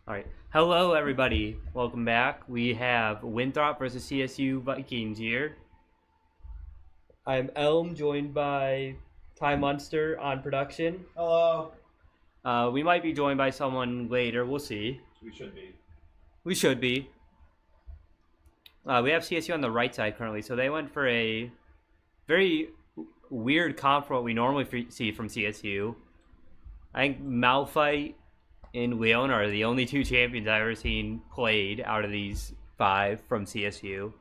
All right. Hello, everybody. Welcome back. We have Winthrop versus CSU Vikings here. I'm Elm, joined by Ty Munster on production. Hello. We might be joined by someone later. We'll see. We should be. We should be. We have CSU on the right side currently, so they went for a very weird comp for what we normally see from CSU. I think Malphite and Leona are the only two champions I've ever seen played out of these five from CSU.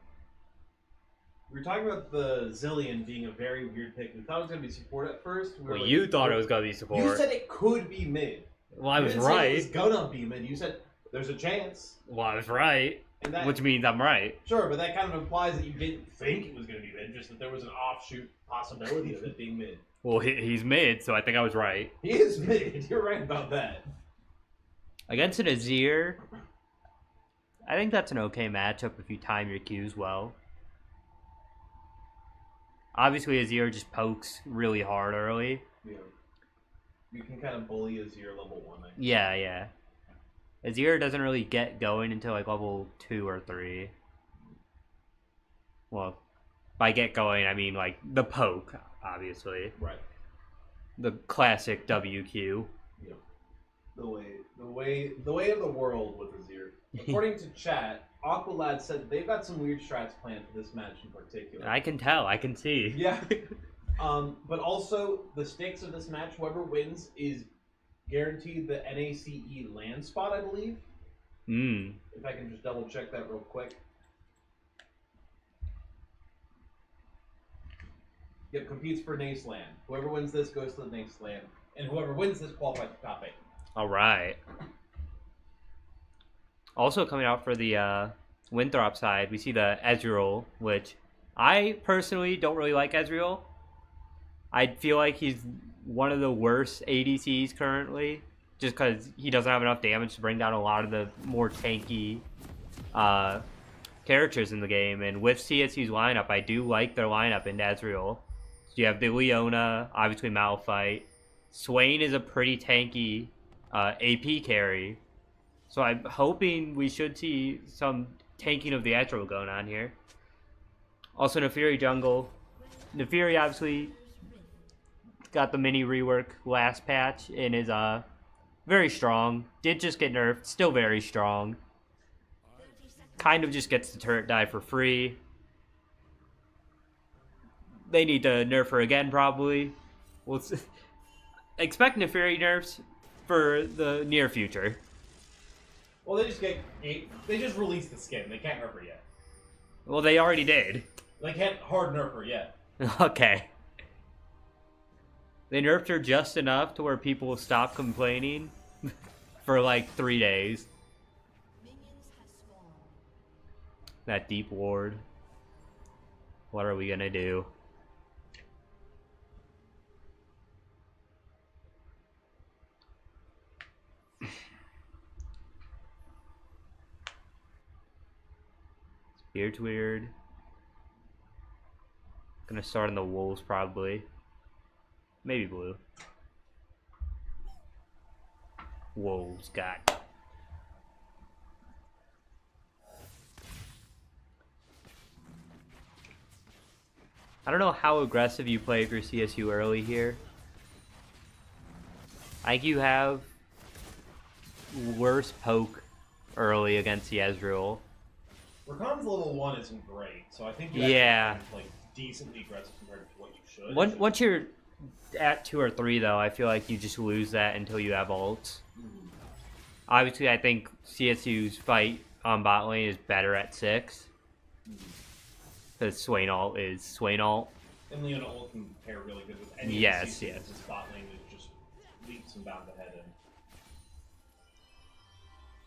We were talking about the Zillion being a very weird pick. We thought it was going to be support at first. Well, you thought it was going to be support. You said it could be mid. Well, I was You didn't say right. it was gonna be mid. You said there's a chance. Well, I was right. And that, Which means I'm right. Sure, but that kind of implies that you didn't think it was going to be mid, just that there was an offshoot possibility of it being mid. Well, he's mid, so I think I was right. He is mid. You're right about that. Against an Azir, I think that's an okay matchup if you time your Qs well. Obviously, Azir just pokes really hard early. Yeah. You can kind of bully Azir level 1, I think. Yeah. Azir doesn't really get going until like level 2 or 3. Well, by get going, I mean like the poke, obviously. Right. The classic WQ. Yeah. The way of the world with Azir. According to chat, Aqualad said they've got some weird strats planned for this match in particular. I can tell. I can see. Yeah. But also, the stakes of this match, whoever wins is guaranteed the NACE land spot, I believe. If I can just double check that real quick. Yep, competes for NACE land. Whoever wins this goes to the NACE land. And whoever wins this qualifies for top 8. All right. Also coming out for the Winthrop side, we see the Ezreal, which I personally don't really like Ezreal. I feel like he's one of the worst ADCs currently, just because he doesn't have enough damage to bring down a lot of the more tanky characters in the game. And with CSU's lineup, I do like their lineup in Ezreal. So you have the Leona, obviously Malphite. Swain is a pretty tanky AP carry. So I'm hoping we should see some tanking of the Ezreal going on here. Also, Nefiri jungle. Nefiri obviously got the mini rework last patch and is very strong. Did just get nerfed, still very strong. Kind of just gets the turret die for free. They need to nerf her again probably. We'll expect Nefiri nerfs for the near future. Well, they just released the skin. They can't nerf her yet. Well, they already did. They can't hard nerf her yet. Okay. They nerfed her just enough to where people will stop complaining for like 3 days. That deep ward. What are we gonna do? Beard's weird. Gonna start on the wolves probably. Maybe blue. Wolves got. I don't know how aggressive you play for CSU early here. I think you have worse poke early against the Ezreal. Rakan's level 1 isn't great, so I think you Yeah. have to be, like, decently aggressive compared to what you should. Once you're at 2 or 3, though, I feel like you just lose that until you have ults. Obviously, I think CSU's fight on bot lane is better at 6. Because Swain ult is Swain ult. And Leona ult can pair really good with any Yes, of the CSUs. yes. The spot lane is just leaps and bounds ahead. And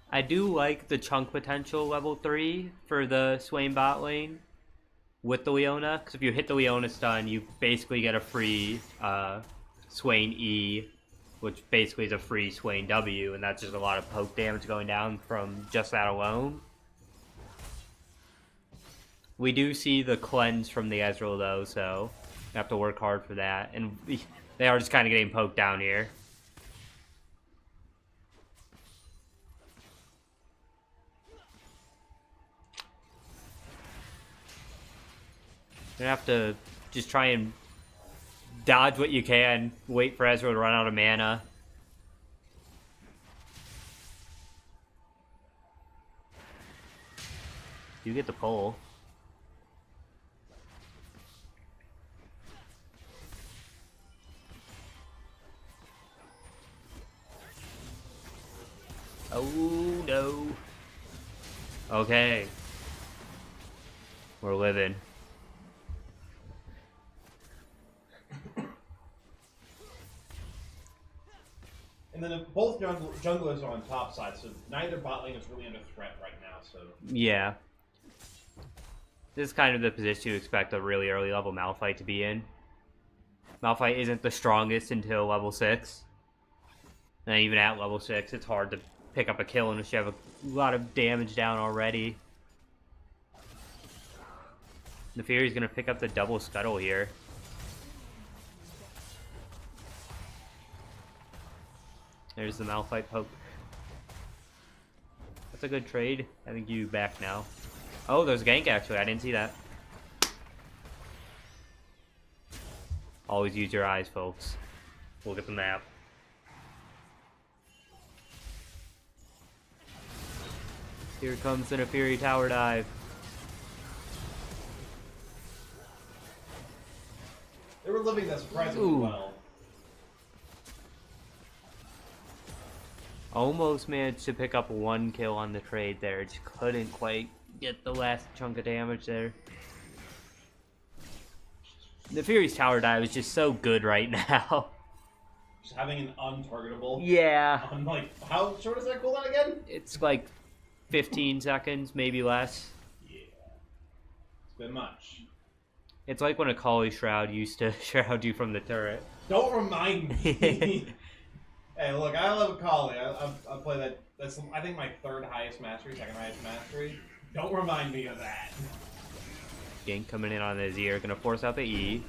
I do like the chunk potential level 3 for the Swain bot lane with the Leona. Because if you hit the Leona stun, you basically get a free Swain E, which basically is a free Swain W, and that's just a lot of poke damage going down from just that alone. We do see the cleanse from the Ezreal though, so we have to work hard for that. And they are just kind of getting poked down here. You're gonna have to just try and dodge what you can. Wait for Ezreal to run out of mana. You get the pull. Oh no. Okay. We're living. And then both junglers are on top side, so neither bot lane is really under threat right now. So Yeah. This is kind of the position you expect a really early level Malphite to be in. Malphite isn't the strongest until level 6. And even at level 6, it's hard to pick up a kill unless you have a lot of damage down already. The Fury's gonna pick up the double scuttle here. There's the Malphite poke. That's a good trade. I think you back now. Oh, there's a gank actually. I didn't see that. Always use your eyes, folks. Look at the map. Here comes the Fury tower dive. they were living that surprisingly well. Almost managed to pick up 1 kill on the trade there. Just couldn't quite get the last chunk of damage there. The Fury's tower dive is just so good right now. Just having an untargetable. Yeah. I'm like, how short is that cooldown again? It's like 15 seconds, maybe less. Yeah. It's been much. It's like when a Kali Shroud used to shroud you from the turret. Don't remind me. Hey, look, I love Kali. I play that. That's, I think, my 3rd highest mastery, 2nd highest mastery. Don't remind me of that. Gank coming in on his ear, gonna force out the E.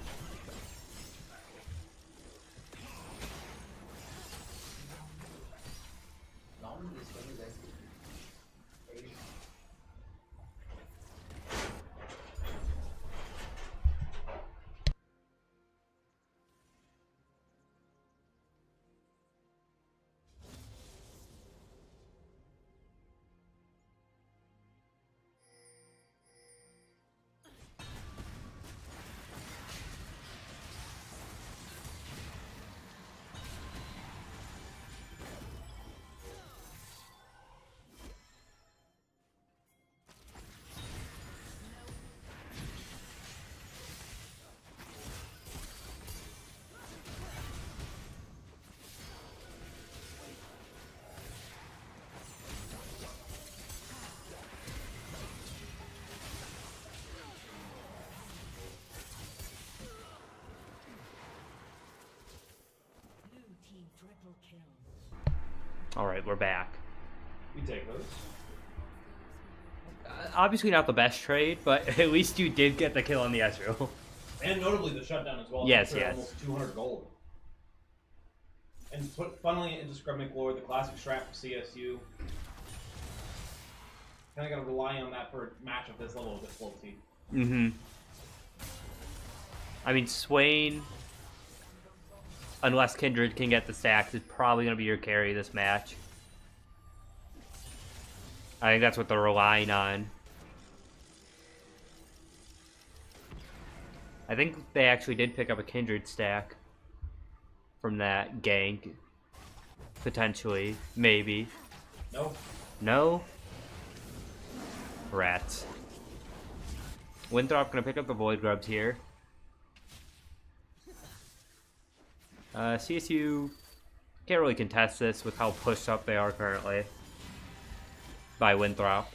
Alright, we're back. We take those. Obviously not the best trade, but at least you did get the kill on the Ezreal. And notably the shutdown as well. Yes, For yes. Almost 200 gold. And funneling it into Scrubnik Lord, the classic strat for CSU. Kind of got to rely on that for a match of this level of difficulty. Mm-hmm. I mean, Swain, unless Kindred can get the stacks, is probably going to be your carry this match. I think that's what they're relying on. I think they actually did pick up a Kindred stack from that gank. Potentially. Maybe. No. No? Rats. Winthrop gonna pick up the Void Grubs here. CSU can't really contest this with how pushed up they are currently by Winthrop.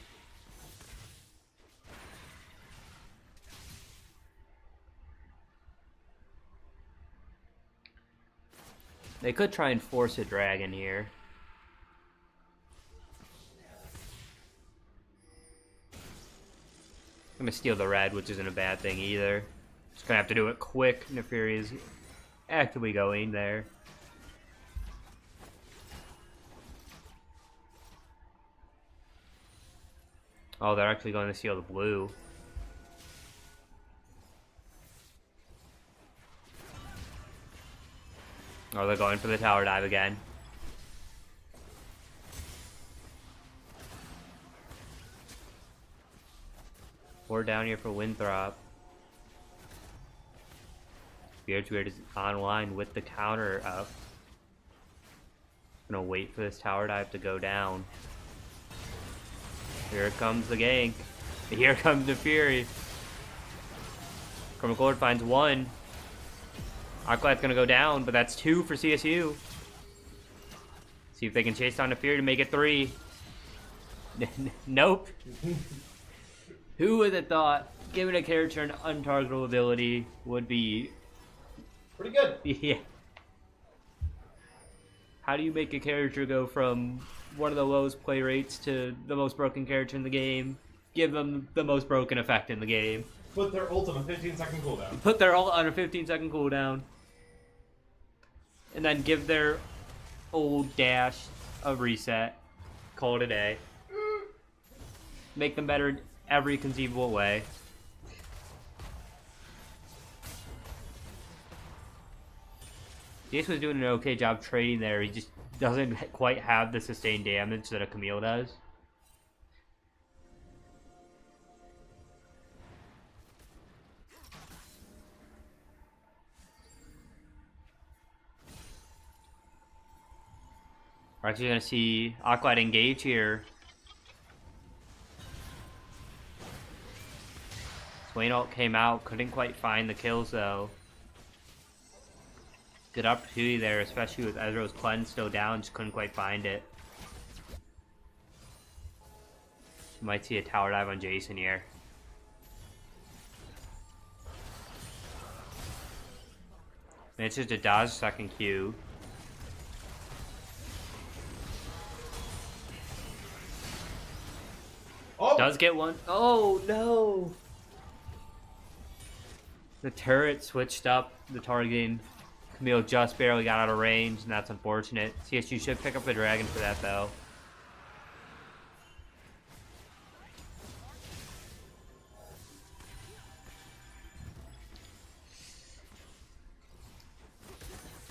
They could try and force a dragon here. I'm gonna steal the red, which isn't a bad thing either. Just gonna have to do it quick. Neferi is actively going there. Oh, they're actually going to steal the blue. Oh, they're going for the tower dive again. We're down here for Winthrop. Beardweird is online with the counter up. Gonna wait for this tower dive to go down. Here comes the gank. Here comes the Fury. Chroma Lord finds one. Aqualad's gonna go down, but that's 2 for CSU. See if they can chase down the Fury to make it 3. Nope. Who would have thought giving a character an untargetable ability would be pretty good? Yeah. How do you make a character go from one of the lowest play rates to the most broken character in the game? Give them the most broken effect in the game. Put their ult on a 15-second cooldown. Put their ult on a 15-second cooldown. And then give their old dash a reset. Call it a day. Make them better in every conceivable way. Jace was doing an okay job trading there. He just doesn't quite have the sustained damage that a Camille does. We're actually going to see Aqualad engage here. Swain ult came out, couldn't quite find the kills though. Good opportunity there, especially with Ezreal's cleanse still down, just couldn't quite find it. Might see a tower dive on Jason here. Manages to dodge second Q. Oh! Does get one. Oh no! The turret switched up the targeting. Camille just barely got out of range, and that's unfortunate. CSU should pick up the dragon for that though.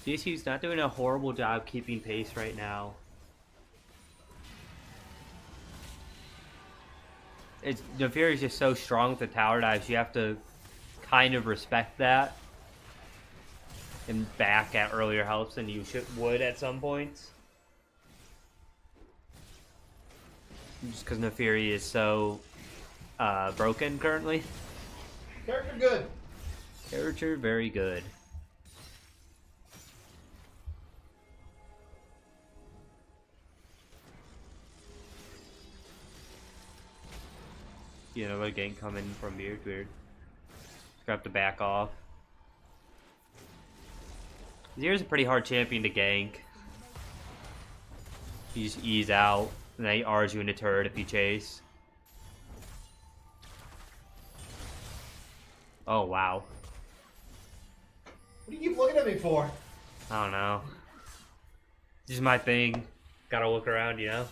CSU's not doing a horrible job keeping pace right now. The Fury is just so strong with the tower dives, you have to kind of respect that and back at earlier helps than you would at some points. Just because Neferi is so broken currently. Character good. Character very good. You know, another gank coming from Beardweird. Gonna have to back off. Zera's a pretty hard champion to gank. You just ease out, and then he R's you into turret if you chase. Oh, wow. What do you keep looking at me for? I don't know. This is my thing. Gotta look around, you know?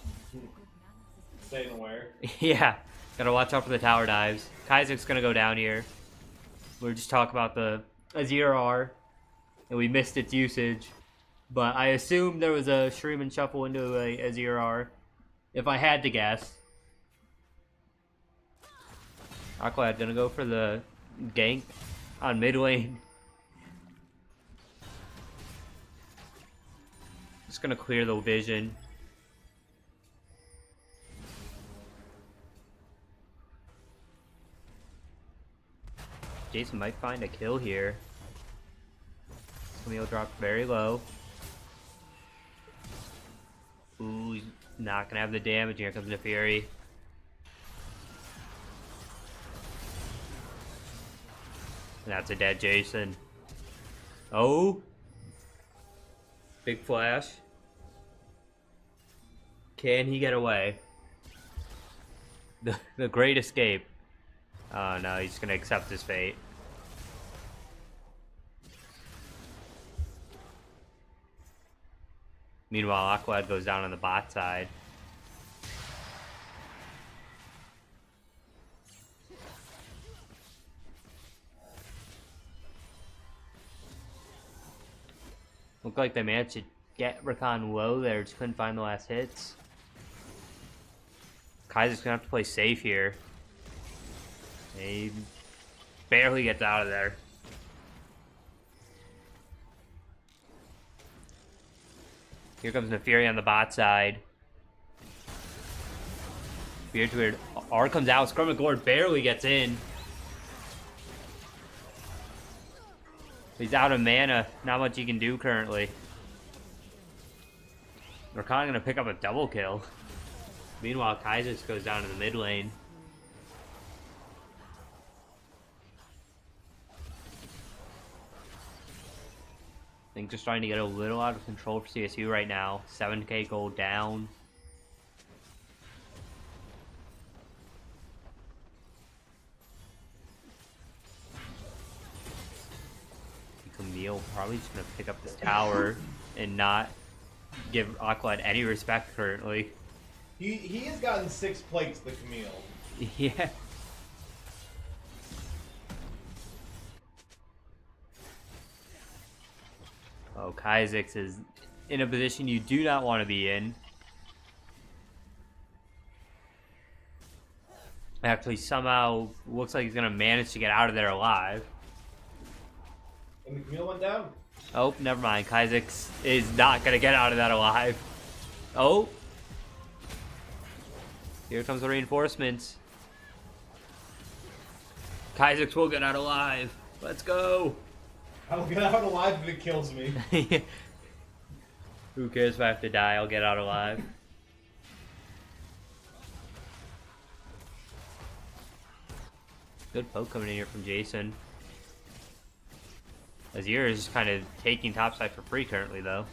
Staying aware. Yeah. Gotta watch out for the tower dives. Kaisek's gonna go down here. We were just talking about the Azir R, and we missed its usage. But I assumed there was a Shroom and Shuffle into a Azir R, if I had to guess. Aqualad gonna go for the gank on mid lane. Just gonna clear the vision. Jason might find a kill here. Camille dropped very low. Ooh, he's not gonna have the damage. Here comes the Fury. And that's a dead Jason. Oh! Big flash. Can he get away? The great escape. Oh no, he's gonna accept his fate. Meanwhile, Aqualad goes down on the bot side. Looked like they managed to get Rakan low there, just couldn't find the last hits. Kaiser's gonna have to play safe here. He barely gets out of there. Here comes Neferi on the bot side. Weird. R comes out. Scrum McGord barely gets in. He's out of mana. Not much he can do currently. Rakan gonna pick up a double kill. Meanwhile, Kaiser goes down to the mid lane. Things are starting to get a little out of control for CSU right now. 7k gold down. Camille probably just gonna pick up this tower and not give Aqualad any respect currently. He has gotten 6 plates, the Camille. Yeah. Oh, Kha'Zix is in a position you do not want to be in. Actually, somehow looks like he's gonna manage to get out of there alive. And the Camille went down. Oh, never mind. Kha'Zix is not gonna get out of that alive. Oh. Here comes the reinforcements. Kha'Zix will get out alive. Let's go. I'll get out alive if it kills me. Who cares if I have to die? I'll get out alive. Good poke coming in here from Jason. Azir is just kind of taking topside for free currently, though.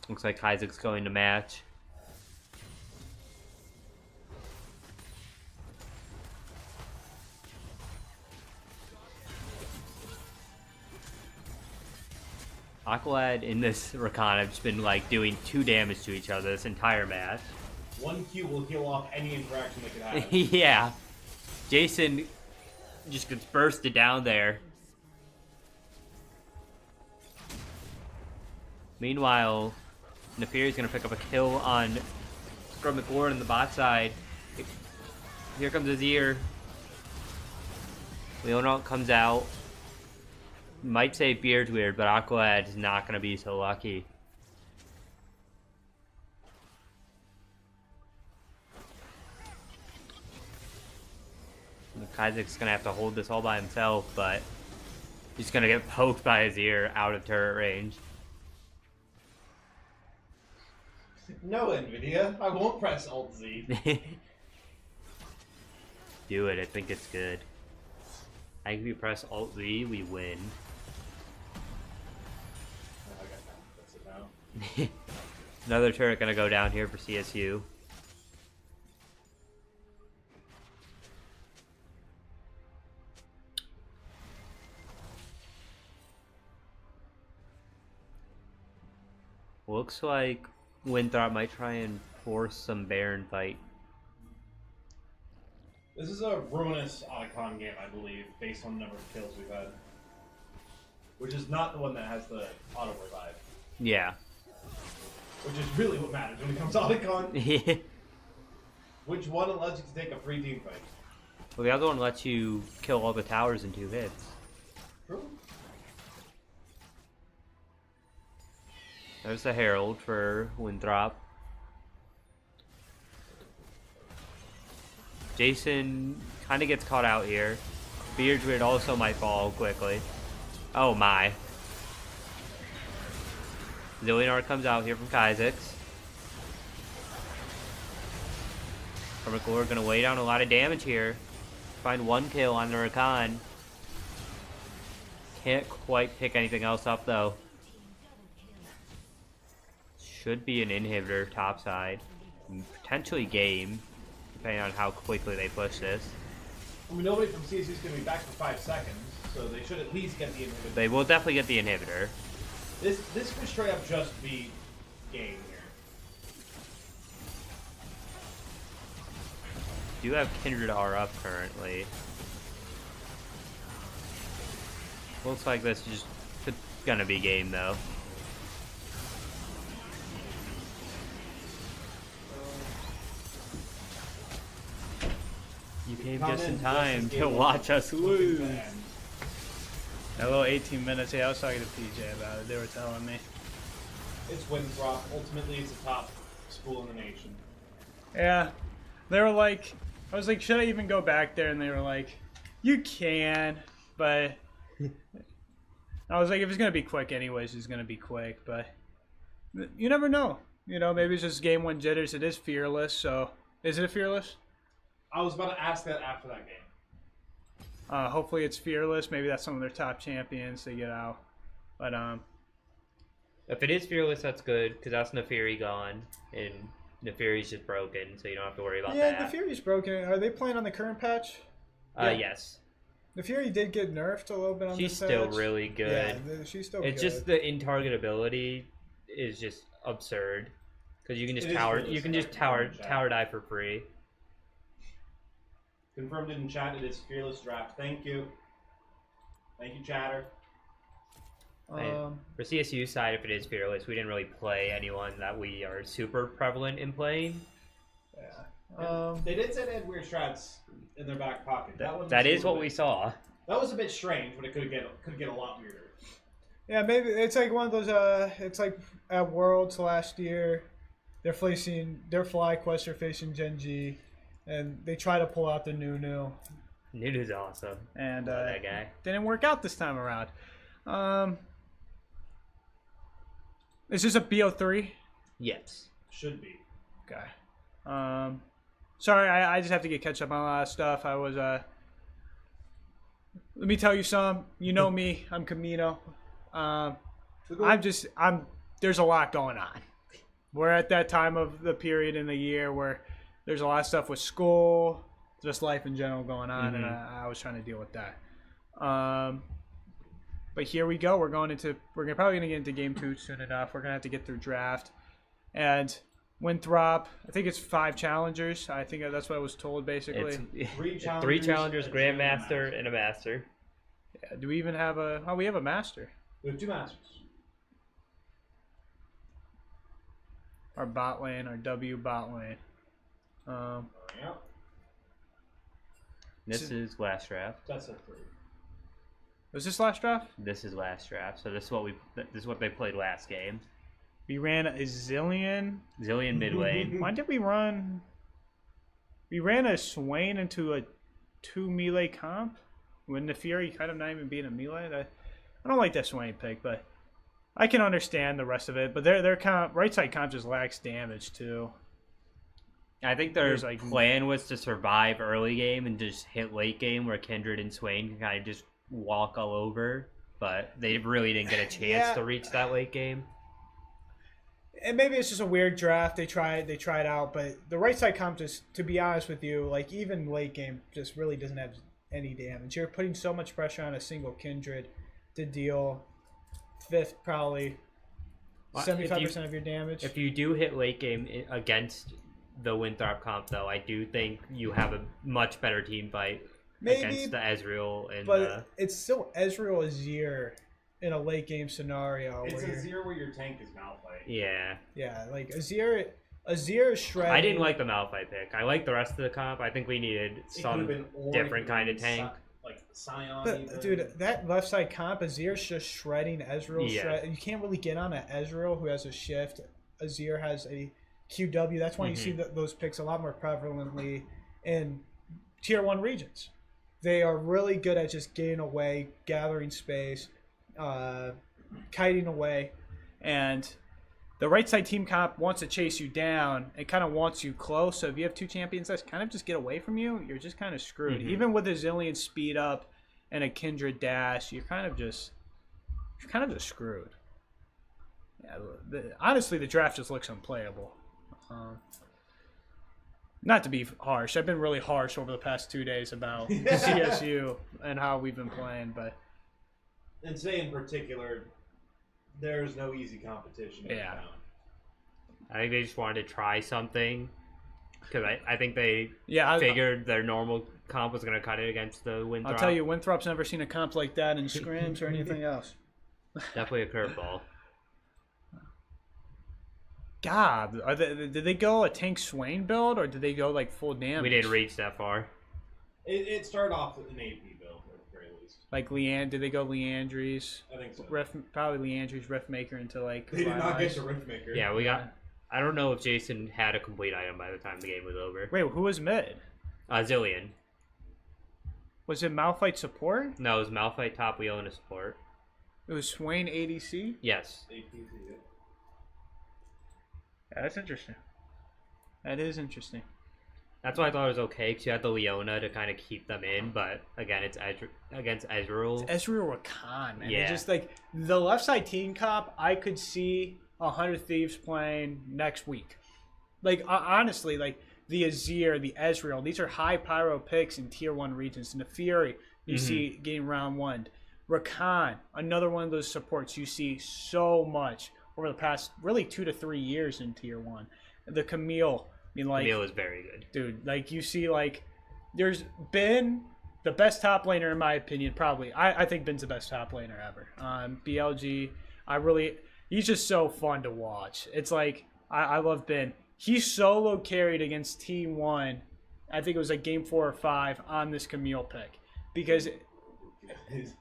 Looks like Isaac's going to match. Aqualad in this Rakan have just been like doing 2 damage to each other this entire match. 1 Q will heal off any interaction they could have. Yeah. Jason just gets bursted down there. Meanwhile, Neferi's gonna pick up a kill on Scrub McLaurin on the bot side. Here comes Azir. Leonard comes out. Might say Beard's weird, but Aqualad is not gonna be so lucky. Kha'Zix's gonna have to hold this all by himself, but he's gonna get poked by Azir out of turret range. No, NVIDIA. I won't press Alt-Z. Do it. I think it's good. I think if we press Alt-Z, we win. I got that. That's it now. Another turret gonna go down here for CSU. Looks like Winthrop might try and force some Baron fight. This is a ruinous icon game, I believe, based on the number of kills we've had. Which is not the one that has the auto revive. Yeah. Which is really what matters when it comes to icon. Which one allows you to take a free team fight? Well, the other one lets you kill all the towers in 2 hits. True. There's the Herald for Winthrop. Jason kind of gets caught out here. Beardred also might fall quickly. Oh my. Zillianar comes out here from Kha'Zix. We're gonna lay down a lot of damage here. Find 1 kill on the Rakan. Can't quite pick anything else up though. Should be an inhibitor topside. Potentially game, depending on how quickly they push this. I mean, nobody from CSU is going to be back for 5 seconds, so they should at least get the inhibitor. They will definitely get the inhibitor. This could straight up just be game here. Do have Kindred R up currently. Looks like this just could gonna be game though. You came just in time to watch us lose. That little 18 minutes. Yeah, I was talking to PJ about it. They were telling me. It's Winthrop. Ultimately, it's a top school in the nation. Yeah, they were like, I was like, should I even go back there? And they were like, you can, but I was like, if it's gonna be quick anyways, it's gonna be quick. But you never know. You know, maybe it's just game one jitters. It is fearless, so is it fearless? I was about to ask that after that game. Hopefully it's fearless. Maybe that's some of their top champions they get out. But if it is fearless, that's good because that's Neferi gone, and Neferi's just broken, so you don't have to worry about that. Yeah, Neferi's broken. Are they playing on the current patch? Yes. Neferi did get nerfed a little bit on She's this still patch. really good. Yeah, she's still it's good. just the in-targetability is just absurd because you can just tower die for free. Confirmed in chat, it is fearless draft. Thank you. Thank you, chatter. For CSU side, if it is fearless, we didn't really play anyone that we are super prevalent in playing. Yeah. They did say they had weird strats in their back pocket. That is what we saw. That was a bit strange, but it could get a lot weirder. Yeah, maybe it's like one of those. It's like at Worlds last year, they're facing their FlyQuest are facing Gen G, and they try to pull out the Nunu. Nunu's awesome. And that guy didn't work out this time around. Is this a BO3? Yes. Should be. Okay. Sorry, I just have to get catch up on a lot of stuff. I was let me tell you some. You know me. I'm Camino. There's a lot going on. We're at that time of the period in the year where there's a lot of stuff with school, just life in general going on, and I was trying to deal with that. But here we go. We're probably gonna get into game 2 soon enough. We're gonna have to get through draft, and Winthrop. I think it's 5 challengers. I think that's what I was told basically. It's three challengers, grandmaster, and a master. Yeah. Do we even have a? Oh, we have a master. We have 2 masters. Our bot lane, our W bot lane. Yeah. This is last draft. That's a 3. Was this last draft? This is last draft. So this is what they played last game. We ran a Zillion mid lane. Why did we run? We ran a Swain into a 2 melee comp when the Fury kind of not even being a melee. I don't like that Swain pick, but I can understand the rest of it. But their comp, right side comp just lacks damage too. I think their plan was to survive early game and just hit late game where Kindred and Swain can kind of just walk all over, but they really didn't get a chance to reach that late game. And maybe it's just a weird draft. They tried out, but the right side comp just, to be honest with you, like even late game just really doesn't have any damage. You're putting so much pressure on a single Kindred to deal 5th probably 75% of your damage. If you do hit late game against the Winthrop comp, though, I do think you have a much better team fight against the Ezreal. But it's still Ezreal Azir in a late game scenario. It's Azir where your tank is Malphite. Yeah. Yeah, like Azir is shredding. I didn't like the Malphite pick. I like the rest of the comp. I think we needed some different kind of tank. Like Scion. But dude, that left side comp, Azir's just shredding Ezreal. Yeah. You can't really get on an Ezreal who has a shift. Azir has a QW. That's why you see those picks a lot more prevalently in tier 1 regions. They are really good at just getting away, gathering space, kiting away, and the right side team comp wants to chase you down. It kind of wants you close. So if you have 2 champions that kind of just get away from you, you're just kind of screwed. Even with a Zillion speed up and a Kindred dash, you're kind of just screwed. Yeah, honestly, the draft just looks unplayable. Not to be harsh. I've been really harsh over the past 2 days about CSU and how we've been playing, but and today in particular, there's no easy competition. Yeah. I think they just wanted to try something because I think they figured their normal comp was going to cut it against the Winthrop. I'll tell you, Winthrop's never seen a comp like that in scrims or anything else. Definitely a curveball. God, did they go a Tank Swain build or did they go like full damage? We didn't reach that far. It started off with an AP build at the very least. Like did they go Leandries? I think so. Probably Leandries Riftmaker into like. They did not get to Riftmaker. Yeah, we got. I don't know if Jason had a complete item by the time the game was over. Wait, who was mid? Zillion. Was it Malphite support? No, it was Malphite top Leona support. It was Swain ADC? Yes. AP, yeah. Yeah, that's interesting. That is interesting. That's why I thought it was okay, because you had the Leona to kind of keep them in, but again, it's against Ezreal. It's Ezreal Rakan, man. Yeah. It's just like the left side team comp, I could see 100 Thieves playing next week. Like, honestly, like the Azir, the Ezreal, these are high pyro picks in tier 1 regions. And the Fury, you see getting round 1. Rakan, another one of those supports you see so much over the past really 2 to 3 years in tier 1. The Camille. I mean, like, Camille is very good. Dude, like, you see, like, there's been the best top laner, in my opinion, probably. I think Ben's the best top laner ever. BLG, he's just so fun to watch. It's like, I love Ben. He solo carried against Team 1, I think it was like game 4 or 5 on this Camille pick. Because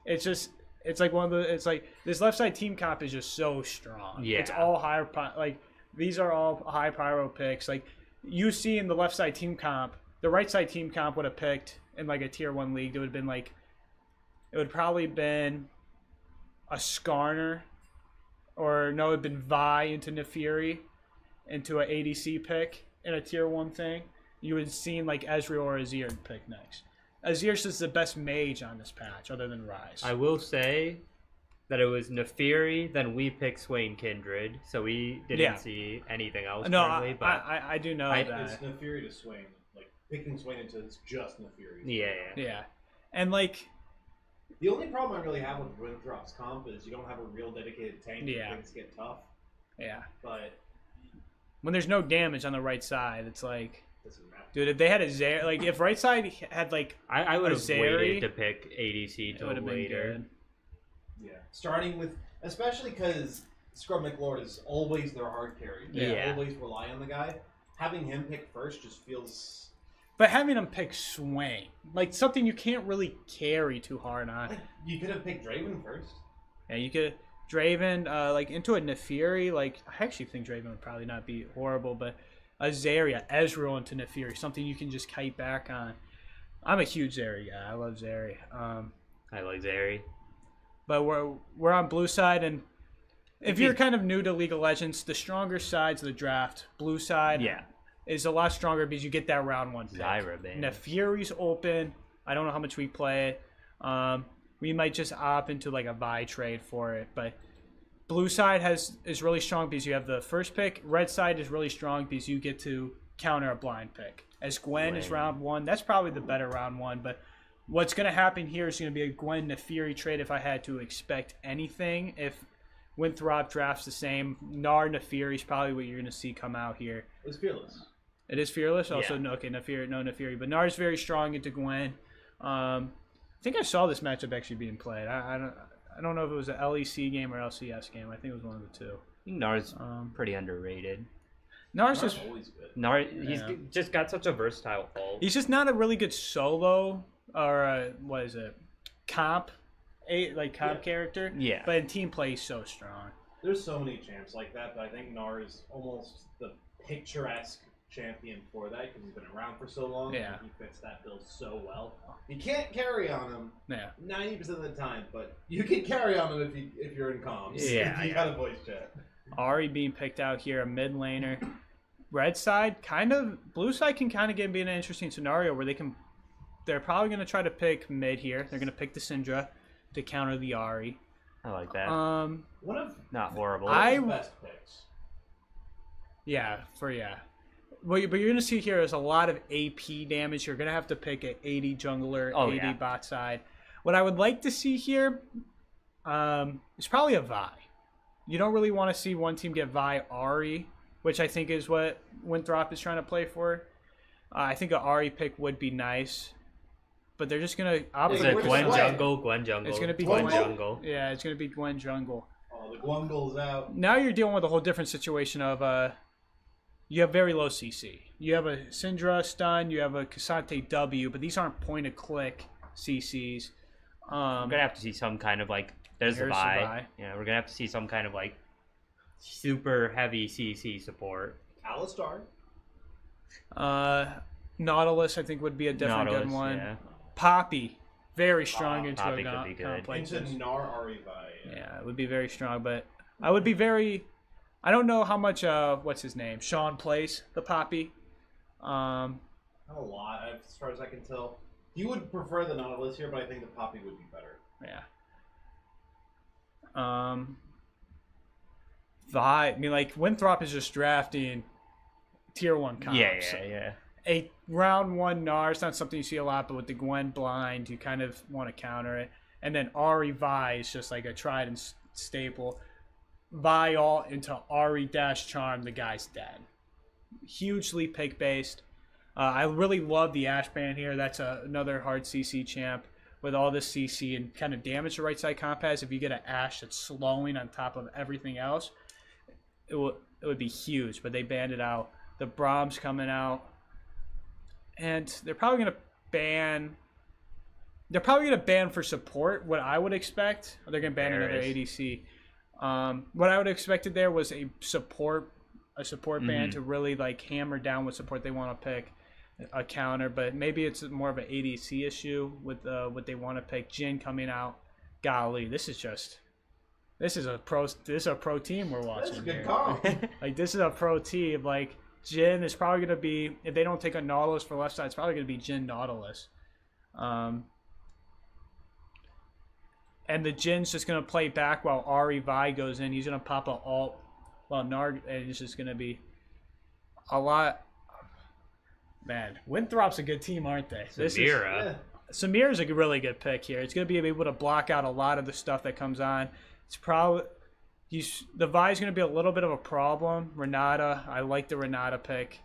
it's just, it's like it's like, this left side team comp is just so strong. Yeah. It's all higher, like, these are all high pyro picks. Like, you see in the left side team comp, the right side team comp would have picked in like a tier 1 league. It would have been like, it would probably been a Skarner, or no, it would have been Vi into Nefiri into an ADC pick in a tier 1 thing. You would have seen like Ezreal or Azir pick next. Azir's just the best mage on this patch, other than Ryze. I will say that it was Nefiri, then we picked Swain Kindred, so we didn't see anything else. No, currently, but I do know that. It's Nefiri to Swain. Like, picking Swain into it's just Nefiri. Yeah. And like, the only problem I really have with Winthrop's comp is you don't have a real dedicated tank. Yeah. Things get tough. Yeah. But when there's no damage on the right side, it's like, doesn't matter. dude, if they had a Zeri, like if right side had like I would have Zeri, waited to pick ADC till later. Yeah, starting with, especially because Scrub McLord is always their hard carry. They always rely on the guy. Having him pick first just feels. But having him pick Swain, like something you can't really carry too hard on. Like, you could have picked Draven first. Yeah, you could Draven, like into a Nefiri. Like, I actually think Draven would probably not be horrible, but a Zarya, Ezreal into Nefiri, something you can just kite back on. I'm a huge Zeri guy. I love Zeri. I like Zeri. But we're on blue side, and if you're kind of new to League of Legends, the stronger sides of the draft, blue side, is a lot stronger because you get that round 1 pick. Zyra, man. Nefiri's open. I don't know how much we play it. We might just opt into like a Vi trade for it, but blue side is really strong because you have the first pick. Red side is really strong because you get to counter a blind pick. As Gwen is round 1, that's probably the better round 1, but what's going to happen here is going to be a Gwen Nefiri trade if I had to expect anything. If Winthrop drafts the same, Gnar Nefiri is probably what you're going to see come out here. It's Fearless. It is Fearless? Also, no, okay, Nefiri. But Gnar's very strong into Gwen. I think I saw this matchup actually being played. I don't know if it was an LEC game or LCS game. I think it was one of the two. I think Gnar's pretty underrated. Gnar's just always good. Gnar, he's just got such a versatile ult. He's just not a really good solo or what is it, comp character. Yeah. But in team play, he's so strong. There's so many champs like that, but I think Gnar is almost the picturesque champion for that because he's been around for so long. Yeah. And he fits that bill so well. You can't carry on him 90% of the time, but you can carry on him if you're in comms. Yeah. If you got a voice chat. Ari being picked out here, a mid laner. Red side, blue side can kind of be in an interesting scenario where they're probably going to try to pick mid here. They're going to pick the Syndra to counter the Ari. I like that. One of not horrible. the best picks. But you're going to see here is a lot of AP damage. You're going to have to pick an 80 jungler, 80 bot side. What I would like to see here is probably a Vi. You don't really want to see one team get Vi Ari, which I think is what Winthrop is trying to play for. I think an Ari pick would be nice. but they're just gonna Is operate. it where's Gwen Gwen? Jungle? Gwen Jungle. It's gonna be Gwen Gwen. Jungle. Yeah, it's gonna be Gwen Jungle. Oh, the Glungle's out. Now you're dealing with a whole different situation of you have very low CC. You have a Syndra stun, you have a Cassante W, but these aren't point and click CCs. I'm gonna have to see some kind of like. There's the Here's the Vi. Vi. Yeah, we're gonna have to see some kind of like super heavy CC support. Alistar. Nautilus, I think, would be a different good Nautilus, one. yeah. Poppy, very strong into Poppy a could be good. Into Gnar Arivi. Yeah, it would be very strong, but I would be very. I don't know how much. What's his name? Sean plays the Poppy. Not a lot, as far as I can tell. He would prefer the Nautilus here, but I think the Poppy would be better. Yeah. Vi. I mean, like Winthrop is just drafting tier 1 comps. Yeah. A round 1 Gnar is not something you see a lot, but with the Gwen blind, you kind of want to counter it. And then Ari Vi is just like a tried and staple. Vi all into Ari dash charm, the guy's dead. Hugely pick based. I really love the Ash Band here. That's another hard CC champ with all this CC and kind of damage the right side comp has. If you get an Ash that's slowing on top of everything else, it would be huge. But they banned it out. The Brahms coming out. And they're probably going to ban... They're probably going to ban for support, what I would expect. They're going to ban another ADC. What I would have expected there was a support ban to really like hammer down what support they want to pick, a counter. But maybe it's more of an ADC issue with what they want to pick. Jin coming out. Golly, this is a pro team we're watching. That's a good here. call. Like this is a pro team. Like Jin is probably going to be, if they don't take a Nautilus for left side, it's probably going to be Jin Nautilus. And the Jin's just going to play back while Ari Vi goes in. He's going to pop a ult while Narg, and it's just going to be a lot. Man, Winthrop's a good team, aren't they? Samira. Samir's a really good pick here. It's going to be able to block out a lot of the stuff that comes on. It's probably... the Vi's going to be a little bit of a problem. Renata, I like the Renata pick.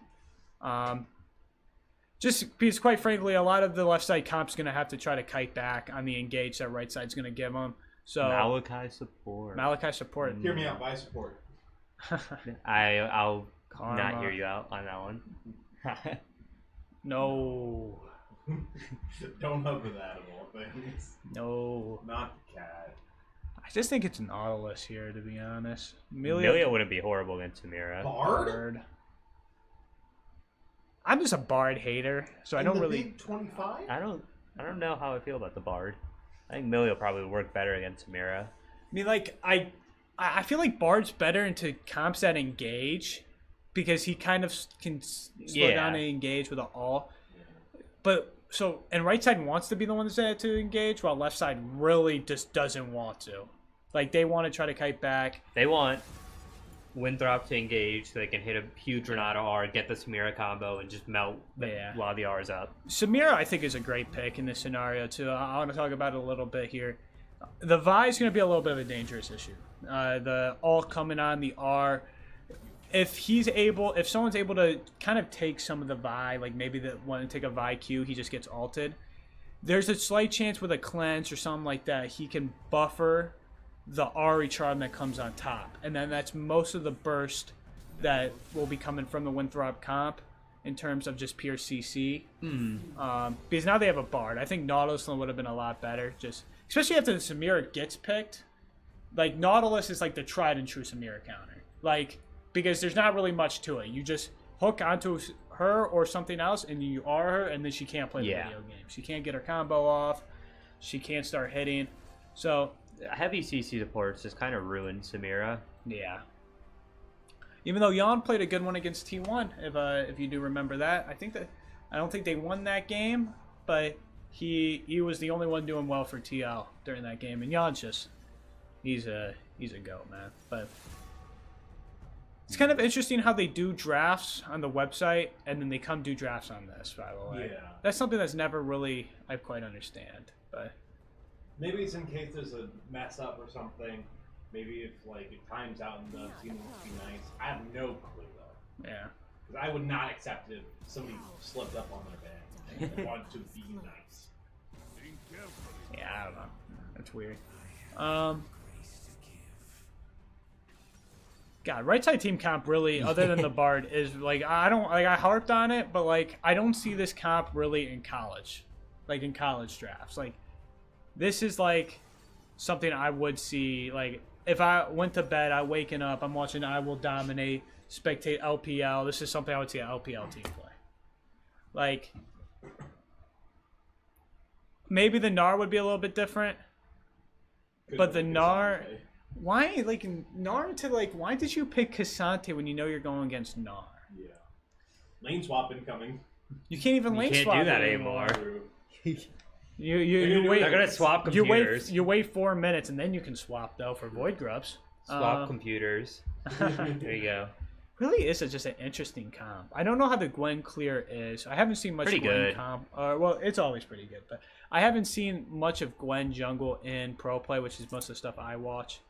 Just because, quite frankly, a lot of the left side comp's going to have to try to kite back on the engage that right side's going to give them. So Malachi support. Hear me out, Vi support. I'll Karma. not hear you out on that one. No. Don't hover that of all things. No. Not the cat. I just think it's Nautilus here, to be honest. Amelia wouldn't be horrible against Samira. Bard? I'm just a Bard hater, so I don't really... Big 25? I don't know how I feel about the Bard. I think Millie will probably work better against Samira. I mean, like, I feel like Bard's better into comps that engage because he kind of can slow down and engage with an all. But, so, and right side wants to be the one that's to engage, while left side really just doesn't want to. Like, they want to try to kite back. They want Winthrop to engage so they can hit a huge Renata R, get the Samira combo, and just melt while the R is up. Samira, I think, is a great pick in this scenario, too. I want to talk about it a little bit here. The Vi is going to be a little bit of a dangerous issue. The all coming on, the R. If someone's able to kind of take some of the Vi, like maybe the one to take a Vi Q, he just gets ulted. There's a slight chance with a cleanse or something like that, he can buffer the Ari charm that comes on top. And then that's most of the burst that will be coming from the Winthrop comp in terms of just pure CC. Because now they have a Bard. I think Nautilus would have been a lot better, just especially after the Samira gets picked. Like, Nautilus is like the tried and true Samira counter. Like, because there's not really much to it. You just hook onto her or something else, and you R her, and then she can't play the video game. She can't get her combo off. She can't start hitting. So heavy CC supports just kind of ruined Samira. Yeah. Even though Jan played a good one against T1, if you do remember that. I don't think they won that game, but he was the only one doing well for TL during that game. And Jan's just he's a goat, man. But it's kind of interesting how they do drafts on the website and then they come do drafts on this, by the way. Yeah. That's something that's never really I quite understand. But maybe it's in case there's a mess up or something. Maybe if like it times out and the team wants to be nice. I have no clue though. yeah. Because I would not accept if somebody slipped up on their band and wanted to be nice. Yeah, I don't know. That's weird. God, right side team comp really, other than the Bard, is like I harped on it, but like I don't see this comp really in college, like in college drafts. Like this is like something I would see. Like if I went to bed, I'm waking up, I'm watching I Will Dominate, spectate LPL. This is something I would see an LPL team play. Like maybe the Gnar would be a little bit different, but the Gnar. Why, like, Gnar to, like, why did you pick Cassante when you know you're going against Gnar? Yeah. Lane swap incoming. You can't even lane can't swap do that anymore. You wait. They're gonna swap computers. You wait 4 minutes and then you can swap though for Void Grubs. Swap computers. There you go. Really is just an interesting comp. I don't know how the Gwen clear is. I haven't seen much Pretty Gwen good. comp. Well, it's always pretty good, but I haven't seen much of Gwen jungle in pro play, which is most of the stuff I watch.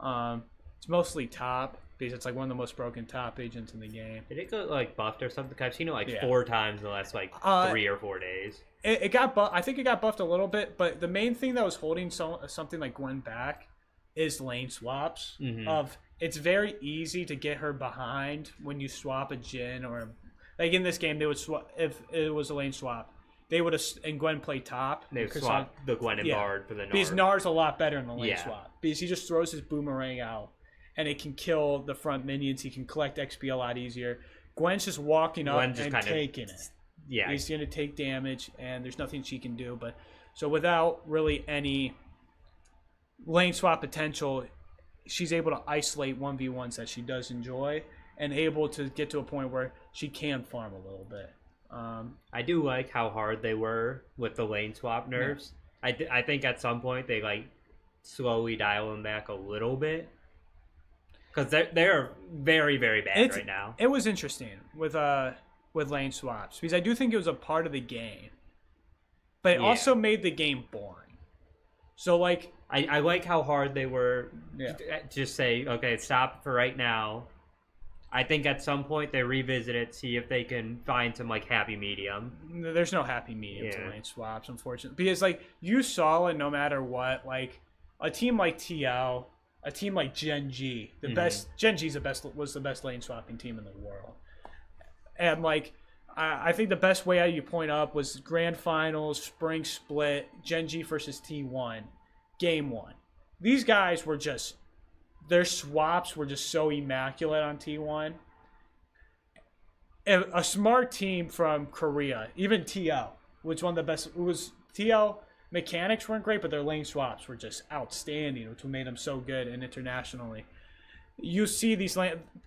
It's mostly top because it's like one of the most broken top agents in the game. Did it get like buffed or something? I've seen it like 4 times in the last like 3 or 4 days. It got buffed. I think it got buffed a little bit, but the main thing that was holding something like Gwen back is lane swaps. It's very easy to get her behind when you swap a Jhin or like in this game they would swap if it was a lane swap. They would have, and Gwen play top. They would swap the Gwen and Bard for the Gnar. Because Gnar's a lot better in the lane swap. Because he just throws his boomerang out, and it can kill the front minions. He can collect XP a lot easier. Gwen's just walking up and taking it. Yeah. He's going to take damage, and there's nothing she can do. But so without really any lane swap potential, she's able to isolate 1v1s that she does enjoy, and able to get to a point where she can farm a little bit. I do like how hard they were with the lane swap nerfs. Yeah. I think at some point they like slowly dial them back a little bit because they're very, very bad right now. It was interesting with lane swaps because I do think it was a part of the game, but it also made the game boring. So like I like how hard they were. Yeah. Just say okay, stop for right now. I think at some point they revisit it, see if they can find some like happy medium. There's no happy medium to lane swaps, unfortunately, because like you saw it no matter what. Like a team like TL, a team like Gen G, Gen G's was the best lane swapping team in the world, and like I think the best way you point up was Grand Finals, Spring Split, Gen G versus T1, Game 1. These guys were just. Their swaps were just so immaculate on T1. A smart team from Korea, even TL, was one of the best. It was TL mechanics weren't great, but their lane swaps were just outstanding, which made them so good and internationally. You see these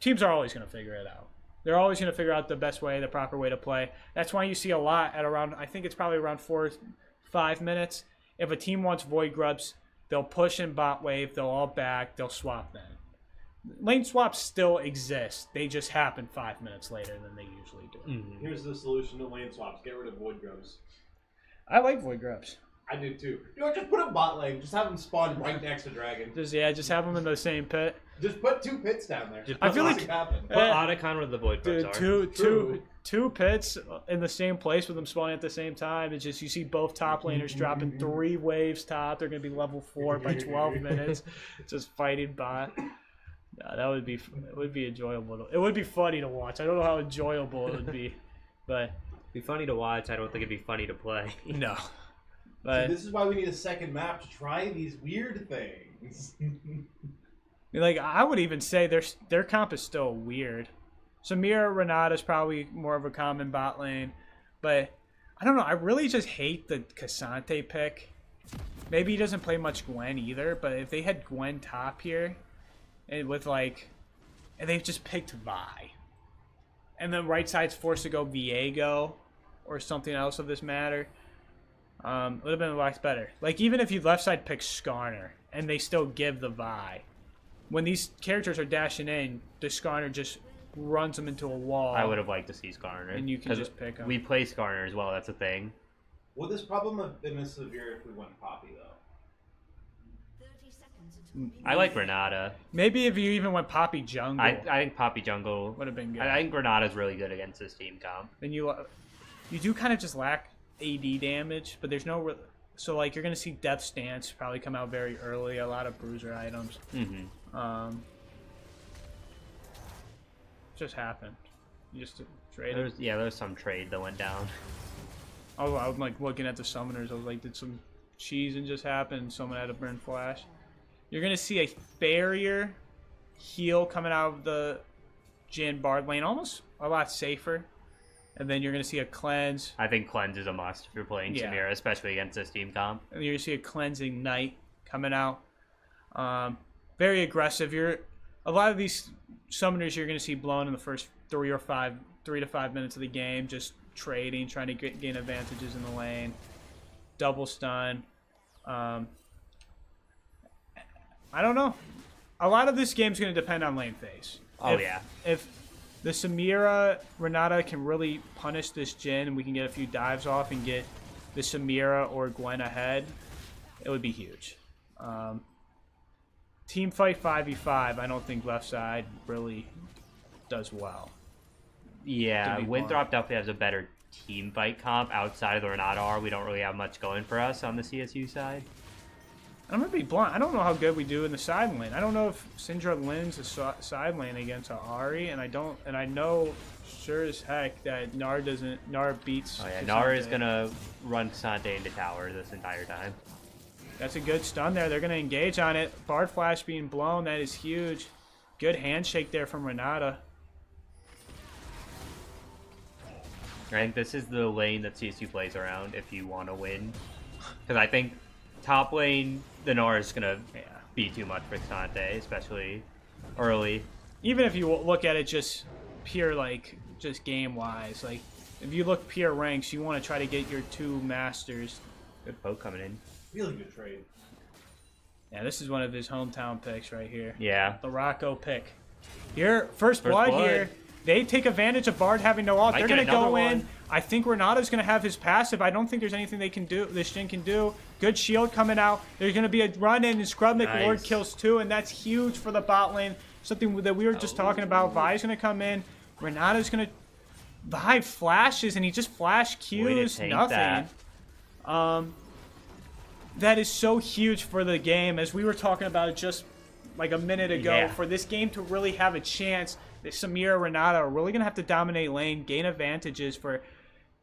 teams are always going to figure it out. They're always going to figure out the best way, the proper way to play. That's why you see a lot at around, I think it's probably around 4-5 minutes. If a team wants Void Grubs, they'll push in bot wave, they'll all back, they'll swap then. Lane swaps still exist. They just happen 5 minutes later than they usually do. Here's the solution to lane swaps. Get rid of Void Grubs. I like Void Grubs. I do too. You know, just put a bot lane. Just have them spawn right next to Dragon. Just have them in the same pit. Just put 2 pits down there. I feel like happen. Put Otacon where the Void Grubs are. Two pits in the same place with them spawning at the same time. It's just you see both top laners dropping 3 waves top. They're going to be level 4 by 12 minutes. Just fighting bot. No, that would be enjoyable. It would be funny to watch. I don't know how enjoyable it would be, but it'd be funny to watch. I don't think it'd be funny to play. No. But this is why we need a second map to try these weird things. Like I would even say their comp is still weird. Samira Renata is probably more of a common bot lane, but I don't know. I really just hate the Cassante pick. Maybe he doesn't play much Gwen either, but if they had Gwen top here, and they've just picked Vi, and then right side's forced to go Viego or something else of this matter, it would have been a lot better. Like even if you left side pick Skarner and they still give the Vi, when these characters are dashing in, the Skarner just runs them into a wall. I would have liked to see Skarner. And you can just pick them. We play Skarner as well, that's a thing. Would this problem have been as severe if we went Poppy, though? I like Renata. Maybe if you even went Poppy Jungle. I think Poppy Jungle would have been good. I think Renata's really good against this team comp. Then you do kind of just lack AD damage, but there's no... So like you're gonna see Death Stance probably come out very early. A lot of bruiser items. Just happened. You just traded. There's some trade that went down. Oh, I'm like looking at the summoners. I was like, did some cheesing just happen? Someone had to burn flash. You're gonna see a Farrier heal coming out of the Jhin Bard lane, almost a lot safer. And then you're gonna see a cleanse. I think cleanse is a must if you're playing Samira, especially against this team comp. And you're gonna see a cleansing knight coming out. Very aggressive. A lot of these summoners you're gonna see blown in the first 3 to 5 minutes of the game, just trading, trying to gain advantages in the lane. Double stun. I don't know. A lot of this game's going to depend on lane phase. If the Samira Renata can really punish this Jhin and we can get a few dives off and get the Samira or Gwen ahead, it would be huge. Team fight 5v5, I don't think left side really does well. Yeah, Winthrop definitely has a better team fight comp outside of the Renata R. We don't really have much going for us on the CSU side. I'm gonna be blunt. I don't know how good we do in the side lane. I don't know if Syndra wins the side lane against Ahri, and I know sure as heck that Gnar beats. Oh yeah, Gnar is gonna run Cassante into tower this entire time. That's a good stun there. They're gonna engage on it. Bard flash being blown. That is huge. Good handshake there from Renata. I think this is the lane that CSU plays around if you want to win. Because I think top lane, the Gnar is going to be too much for Cassante, especially early. Even if you look at it just pure, like, just game-wise. Like, if you look pure ranks, you want to try to get your 2 masters. Good poke coming in. Really good trade. Yeah, this is one of his hometown picks right here. Yeah. The Rocco pick. Here, first blood here. They take advantage of Bard having no ult. They're going to go in. I think Renata's going to have his passive. I don't think there's anything they can do. This Jhin can do. Good shield coming out. There's going to be a run in and Scrubnik Lord kills 2, and that's huge for the bot lane. Something that we were just talking about. Vi's going to come in. Renata's going to... Vi flashes, and he just flash Qs. Nothing. That is so huge for the game, as we were talking about just like a minute ago. Yeah. For this game to really have a chance... Samira Renata are really going to have to dominate lane, gain advantages for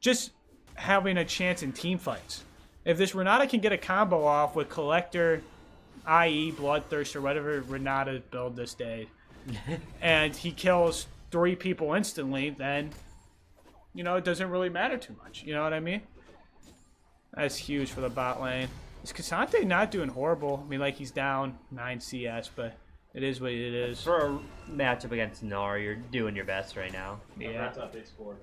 just having a chance in team fights. If this Renata can get a combo off with Collector, i.e. Bloodthirst, or whatever Renata build this day, and he kills 3 people instantly, then, you know, it doesn't really matter too much. You know what I mean? That's huge for the bot lane. Is Cassante not doing horrible? I mean, like, he's down 9 CS, but... it is what it is. For a matchup against Gnar, you're doing your best right now. Yeah. They scored.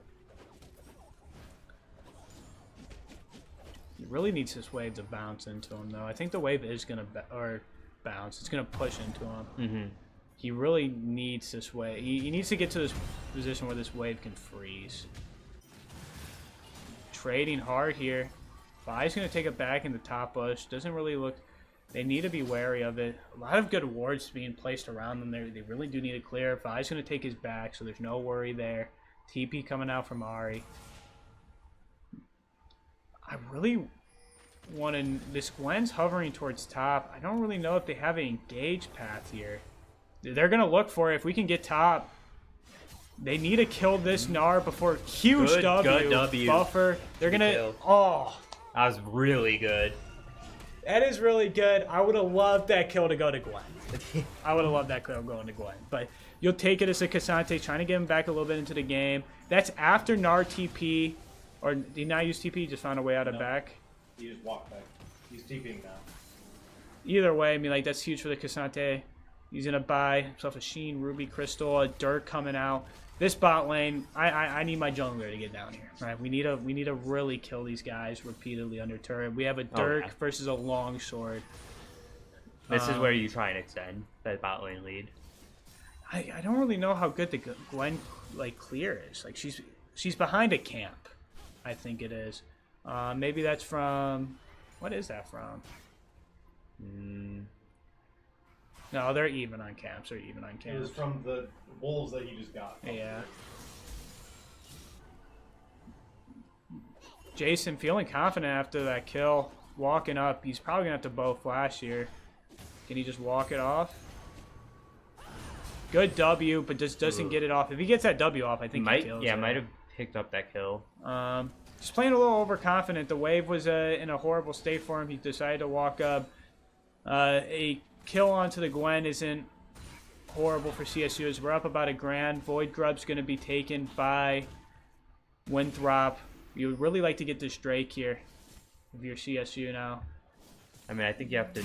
He really needs this wave to bounce into him, though. I think the wave is going to bounce. It's going to push into him. Mm-hmm. He really needs this wave. He needs to get to this position where this wave can freeze. Trading hard here. Vi's going to take it back in the top bush. Doesn't really look... They need to be wary of it. A lot of good wards being placed around them. They really do need to clear. Vi's going to take his back, so there's no worry there. TP coming out from Ahri. I really want to... This Gwen's hovering towards top. I don't really know if they have an engage path here. They're going to look for it. If we can get top, they need to kill this Gnar before huge good W. Buffer. They're going to... Oh. That was really good. That is really good. I would have loved that kill to go to Gwen. I would have loved that kill going to Gwen. But you'll take it as a Cassante, trying to get him back a little bit into the game. That's after Gnar TP. Or did he not use TP? He just found a way out of back? He just walked back. He's TPing now. Either way, I mean, like, that's huge for the Cassante. He's going to buy himself a Sheen, Ruby, Crystal, a Dirk coming out. This bot lane, I need my jungler to get down here. Right? We need to really kill these guys repeatedly under turret. We have a Dirk versus a longsword. This is where you try and extend that bot lane lead. I don't really know how good the Gwen like clear is. Like she's behind a camp, I think it is. Maybe that's from... What is that from? No, they're even on camps. They're even on camps. It was from the wolves that you just got. Yeah. Jason feeling confident after that kill. walking up. He's probably going to have to bow flash here. Can he just walk it off? Good W, but just doesn't get it off. If he gets that W off, I think he kills it. Might have picked up that kill. Just playing a little overconfident. The wave was in a horrible state for him. He decided to walk up. A kill onto the Gwen isn't horrible for CSU as we're up about $1,000. Void Grub's going to be taken by Winthrop. You would really like to get this Drake here if you're CSU now. I mean, I think you have to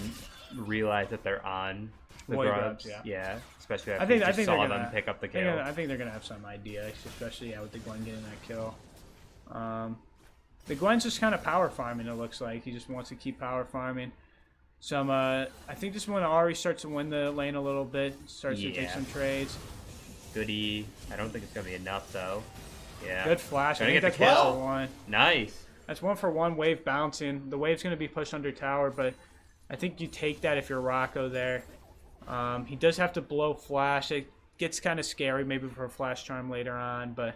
realize that they're on the Void grubs. Grubs, Yeah, especially after you just saw them pick up the kill. I think they're going to have some idea, especially with the Gwen getting that kill. The Gwen's just kind of power farming, it looks like. He just wants to keep power farming. I think this one Ari starts to win the lane a little bit. Starts to take some trades. Goody. I don't think it's going to be enough, though. Yeah. Good flash. I think that's 1. Nice. That's 1-for-1 wave bouncing. The wave's going to be pushed under tower, but I think you take that if you're Rocco there. He does have to blow flash. It gets kind of scary maybe for a flash charm later on, but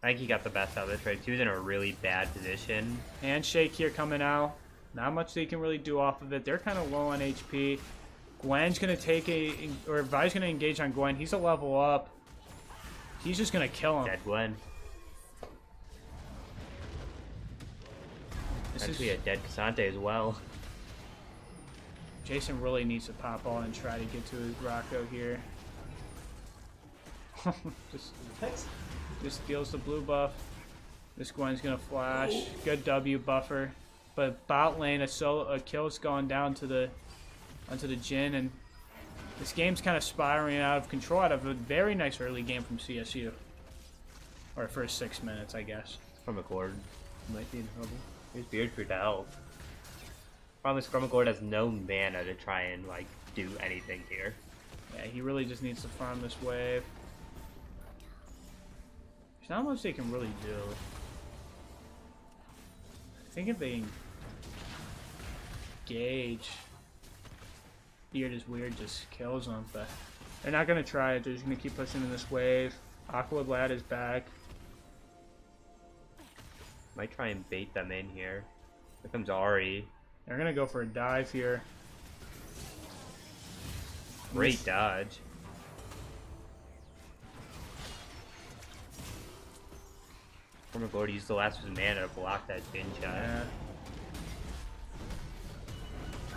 I think he got the best out of the trade. He was in a really bad position. Handshake here coming out. Not much they can really do off of it. They're kind of low on HP. Gwen's going to take or Vi's going to engage on Gwen. He's a level up. He's just going to kill him. Dead Gwen. This Actually, a dead Cassante as well. Jason really needs to pop on and try to get to his Rocco here. just deals the blue buff. This Gwen's going to flash. Good W buffer. But bot lane, a kill's gone down to onto the Jhin, and this game's kind of spiraling out of control out of a very nice early game from CSU. Or first 6 minutes, I guess. Scrumaccord might be in trouble. Here's Beard Crew to help. Problem is Scrumaccord has no mana to try and do anything here. Yeah, he really just needs to farm this wave. There's not much they can really do. I think if they engage, Beard is weird, just kills them, but they're not going to try it. They're just going to keep pushing in this wave. Aqua Lad is back. Might try and bait them in here. Here comes Ari. They're going to go for a dive here. Great dodge. Scrumaccord used the last of his mana to block that Jhin shot. Yeah.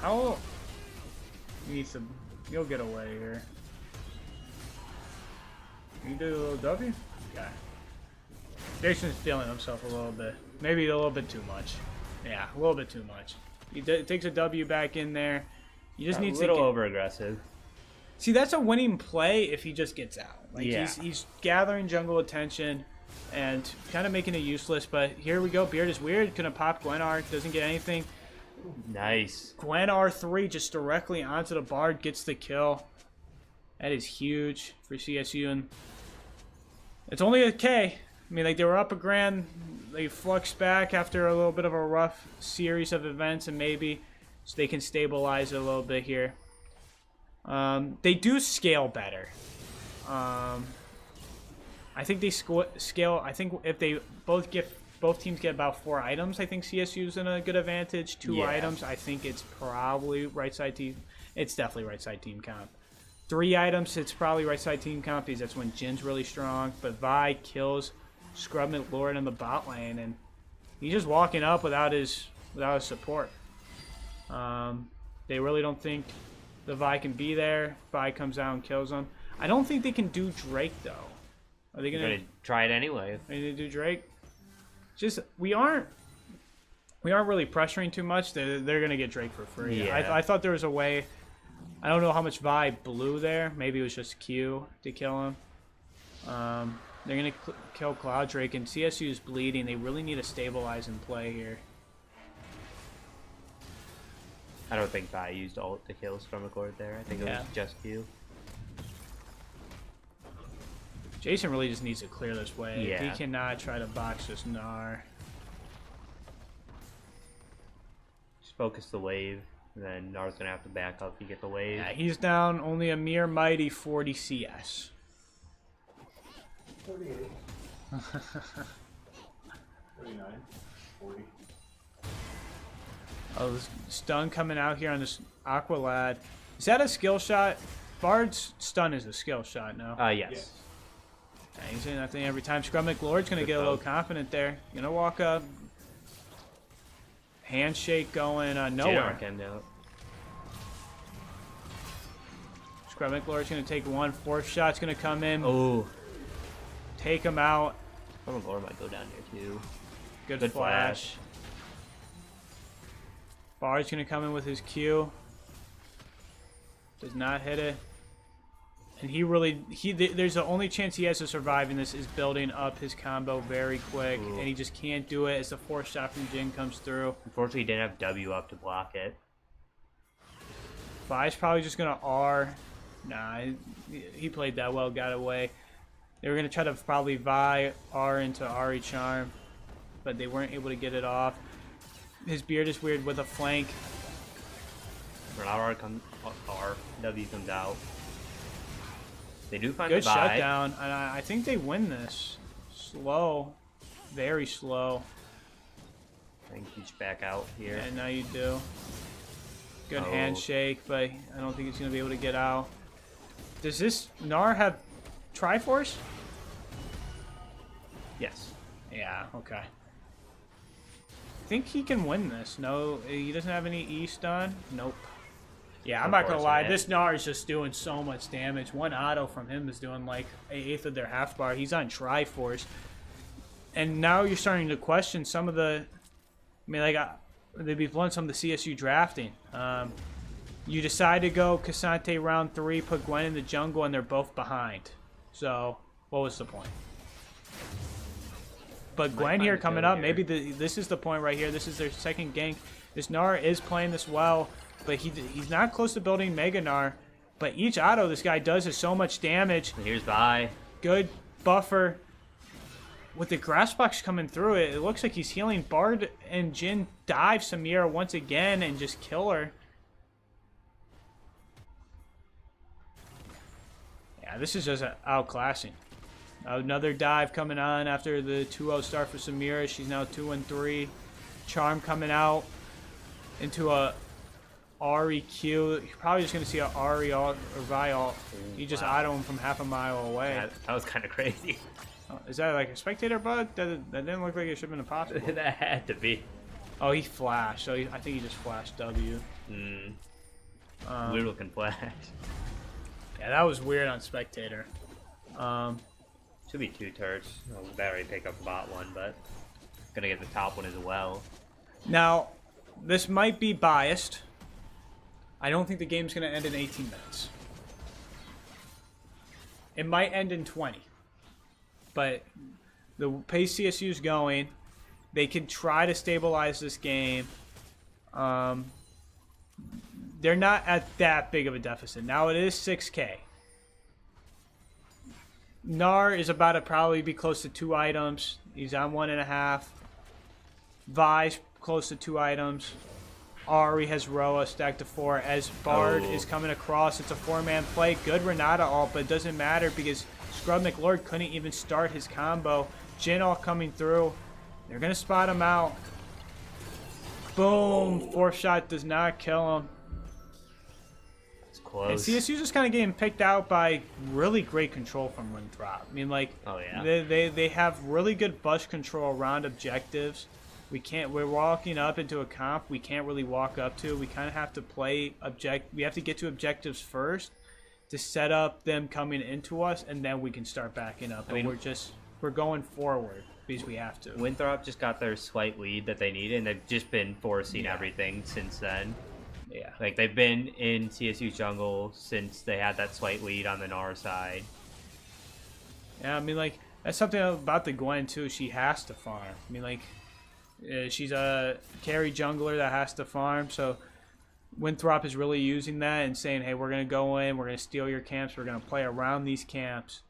How? You'll get away here. You do a little W? Yeah. Jason's feeling himself a little bit. Maybe a little bit too much. Yeah, a little bit too much. He takes a W back in there. You just need to a little over aggressive. See, that's a winning play if he just gets out. He's gathering jungle attention and kind of making it useless. But here we go. Beard is weird. Gonna pop Gwen R. Doesn't get anything. Nice. Gwen R3 just directly onto the Bard, gets the kill. That is huge for CSU, and it's only a K. I mean, they were up $1,000. They fluxed back after a little bit of a rough series of events, and maybe so they can stabilize it a little bit here. They do scale better. I think they scale. I think if they both teams get about 4 items, I think CSU's in a good advantage. 2 items, I think it's probably right side team. It's definitely right side team comp. 3 items, it's probably right side team comp because that's when Jin's really strong. But Vi kills Scrub McLaurin in the bot lane, and he's just walking up without his support. They really don't think the Vi can be there. Vi comes out and kills him. I don't think they can do Drake though. Are they gonna try it anyway? Are they gonna do Drake? Just we aren't really pressuring too much. They're gonna get Drake for free. Yeah. I thought there was a way. I don't know how much Vi blew there. Maybe it was just Q to kill him. They're gonna kill Cloud Drake, and CSU is bleeding. They really need to stabilize and play here. I don't think Vi used ult to kill Scrumaccord there. I think it was just Q. Jason really just needs to clear this way. Yeah. He cannot try to box this Gnar. Just focus the wave, and then Gnar's gonna have to back up if you get the wave. Yeah, he's down only a mere mighty 40 CS. 48. 39. 40. Oh, stun coming out here on this Aqua Lad. Is that a skill shot? Bard's stun is a skill shot, no? Yes. Yeah, he's in nothing every time. Scrummick Lord's going to get a little confident there. Going to walk up. Handshake going nowhere. Scrummick Lord's going to take one. Fourth shot's going to come in. Oh. Take him out. Scrummick Lord might go down here too. Good flash. Bard's going to come in with his Q. Does not hit it. And there's the only chance he has to survive in this is building up his combo very quick. Ooh. And he just can't do it as the fourth shot from Jin comes through. Unfortunately, he didn't have W up to block it. Vi's probably just going to R. Nah, he played that well, got away. They were going to try to probably Vi R into Ari Charm, but they weren't able to get it off. His beard is weird with a flank. R comes, R, W comes out. They do find good the buy. shutdown, and I think they win this. Slow, very slow. I think he's back out here. And now you do. Good handshake, but I don't think he's going to be able to get out. Does this Gnar have Triforce? Yes. Yeah, okay. I think he can win this. No, he doesn't have any E stun. Nope. Yeah, I'm not going to lie. This Gnar is just doing so much damage. One auto from him is doing like an eighth of their half bar. He's on Triforce. And now you're starting to question some of the... I mean, like, they'd be blowing some of the CSU drafting. You decide to go Cassante round 3, put Gwen in the jungle, and they're both behind. So, what was the point? But Gwen here coming up, maybe this is the point right here. This is their second gank. This Gnar is playing this well, but he's not close to building Mega Gnar. But each auto this guy does is so much damage. And here's Vi. Good buffer. With the grass box coming through it, it looks like he's healing. Bard and Jin dive Samira once again and just kill her. Yeah, this is just outclassing. Another dive coming on after the 2-0 start for Samira. She's now 2-3. Charm coming out into a Ari Q. You're probably just going to see a Ari ult or Vi ult. You just auto him from half a mile away. Yeah, that was kind of crazy. Oh, is that like a spectator bug? That didn't look like it should have been impossible. That had to be. Oh, he flashed. So I think he just flashed W. Weird looking flash. Yeah, that was weird on spectator. Should be 2 turrets. I'll already pick up the bot one, but gonna get the top one as well. Now, this might be biased. I don't think the game's gonna end in 18 minutes. It might end in 20. But the pace CSU's going, they can try to stabilize this game. They're not at that big of a deficit. Now it is 6K. Gnar is about to probably be close to 2 items. He's on 1.5. Vi's close to 2 items. Ari has Roa stacked to 4. As Bard is coming across, it's a 4-man play. Good Renata ult, but it doesn't matter because Scrub McLord couldn't even start his combo. Jin all coming through. They're going to spot him out. Boom. 4th shot does not kill him. It's close. And CSU just kind of getting picked out by really great control from Winthrop. I mean, like, they have really good bush control around objectives. We're walking up into a comp we can't really walk up to. We kind of have to play we have to get to objectives first to set up them coming into us, and then we can start backing up. I mean, we're going forward because we have to. Winthrop just got their slight lead that they needed, and they've just been forcing everything since then. Yeah. Like, they've been in CSU jungle since they had that slight lead on the Gnar side. Yeah, I mean, like, that's something about the Gwen, too. She has to farm. I mean, like, she's a carry jungler that has to farm, so Winthrop is really using that and saying, hey, we're going to go in, we're going to steal your camps, we're going to play around these camps,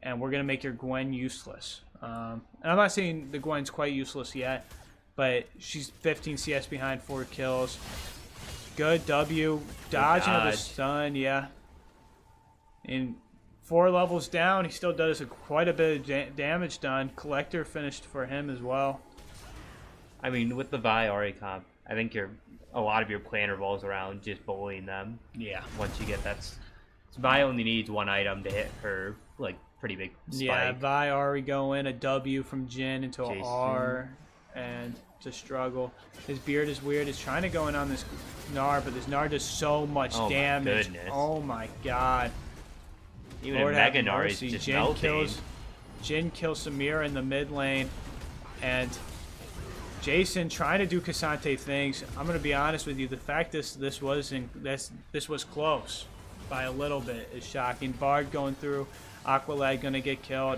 and we're going to make your Gwen useless. And I'm not saying the Gwen's quite useless yet, but she's 15 CS behind 4 kills. Good W. Dodging of the stun, yeah. And 4 levels down, he still does quite a bit of damage done. Collector finished for him as well. I mean, with the Vi Ari comp, I think a lot of your plan revolves around just bullying them. Yeah. Once you get that, Vi only needs one item to hit her like pretty big spike. Yeah, Vi Ari go in a W from Jin into an Jason. R, and to struggle. His beard is weird. He's trying to go in on this Gnar, but this Gnar does so much damage. My goodness. Oh my god. Even Lord if have Mega Gnar is mercy. just melting. Jin kills Samira in the mid lane, and Jason trying to do Cassante things. I'm gonna be honest with you. The fact this was close by a little bit is shocking. Bard going through, Aqualad gonna get killed,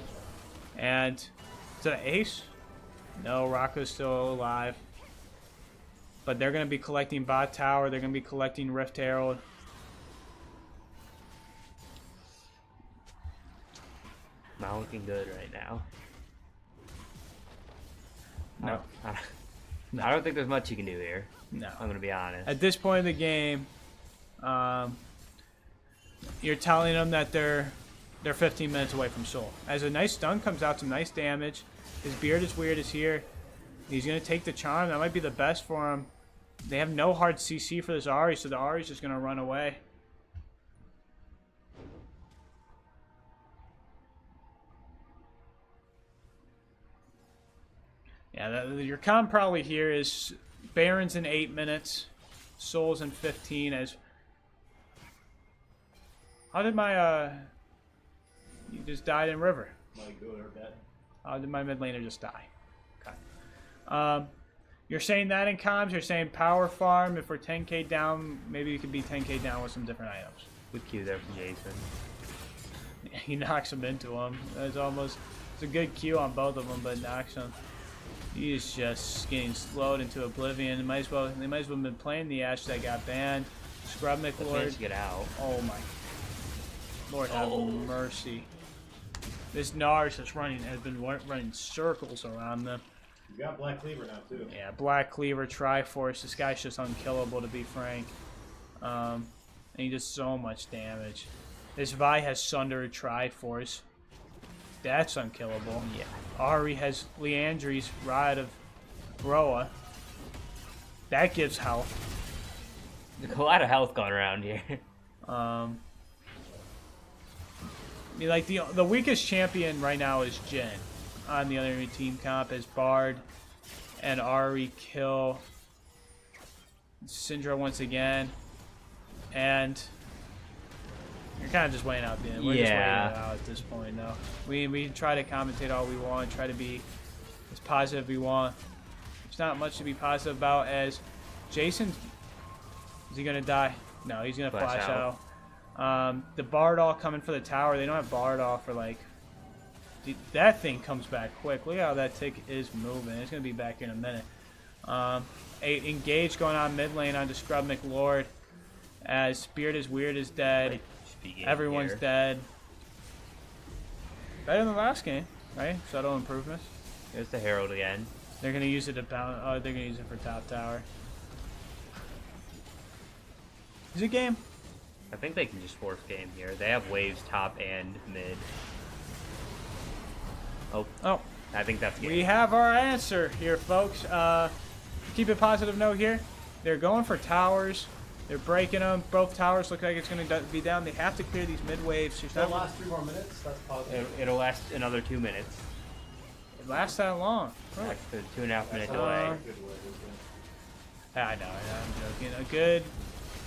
and is that an ace? No, Rocco's still alive. But they're gonna be collecting bot tower. They're gonna be collecting Rift Herald. Not looking good right now. No. I don't think there's much you can do here. No. I'm gonna be honest. At this point in the game, you're telling them that they're 15 minutes away from Soul. As a nice stun comes out, some nice damage. His beard is weird is here. He's gonna take the charm. That might be the best for him. They have no hard CC for this Ahri, so the Ahri's just gonna run away. Yeah, your comp probably here is Baron's in 8 minutes, Soul's in 15. As how did my you just died in River? My good or bad? How did my mid laner just die? Okay. You're saying that in comms. You're saying power farm. If we're 10k down, maybe you could be 10k down with some different items. Good Q there from Jason. He knocks him into him. It's a good Q on both of them, but knocks him. He's just getting slowed into oblivion. They might as well have been playing the Ashe that got banned. Scrub McLord. Get out. Oh my Lord, have mercy. This Nars has been running circles around them. You got Black Cleaver now too. Yeah, Black Cleaver, Triforce. This guy's just unkillable, to be frank. And he does so much damage. This Vi has Sunder, Triforce. That's unkillable. Yeah. Ahri has Leandri's Rod of Roa. That gives health. There's a lot of health going around here. I mean, like the weakest champion right now is Jin. On the other team comp is Bard and Ahri kill Syndra once again, and you're kind of just weighing out the end. We're just weighing it out at this point, though. We try to commentate all we want, try to be as positive we want. There's not much to be positive about. As Jason, is he gonna die? No, he's gonna flash out. The Bard all coming for the tower. They don't have Bard off for like. That thing comes back quick. Look how that tick is moving. It's gonna be back in a minute. Engage going on mid lane onto Scrub McLord. As Spirit is Weird is dead. Everyone's dead. Better than last game, right? Subtle improvements. There's the Herald again. They're gonna use it to bound. Oh, they're gonna use it for top tower. Is it game? I think they can just force game here. They have waves top and mid. Oh, I think that's game. We have our answer here, folks. Keep a positive note here. They're going for towers. They're breaking them. Both towers look like it's going to be down. They have to clear these mid waves. It'll last 3 more minutes. That's positive. It'll last another 2 minutes. It lasts that long. Right. That's a 2.5 minute delay. I know. I'm joking.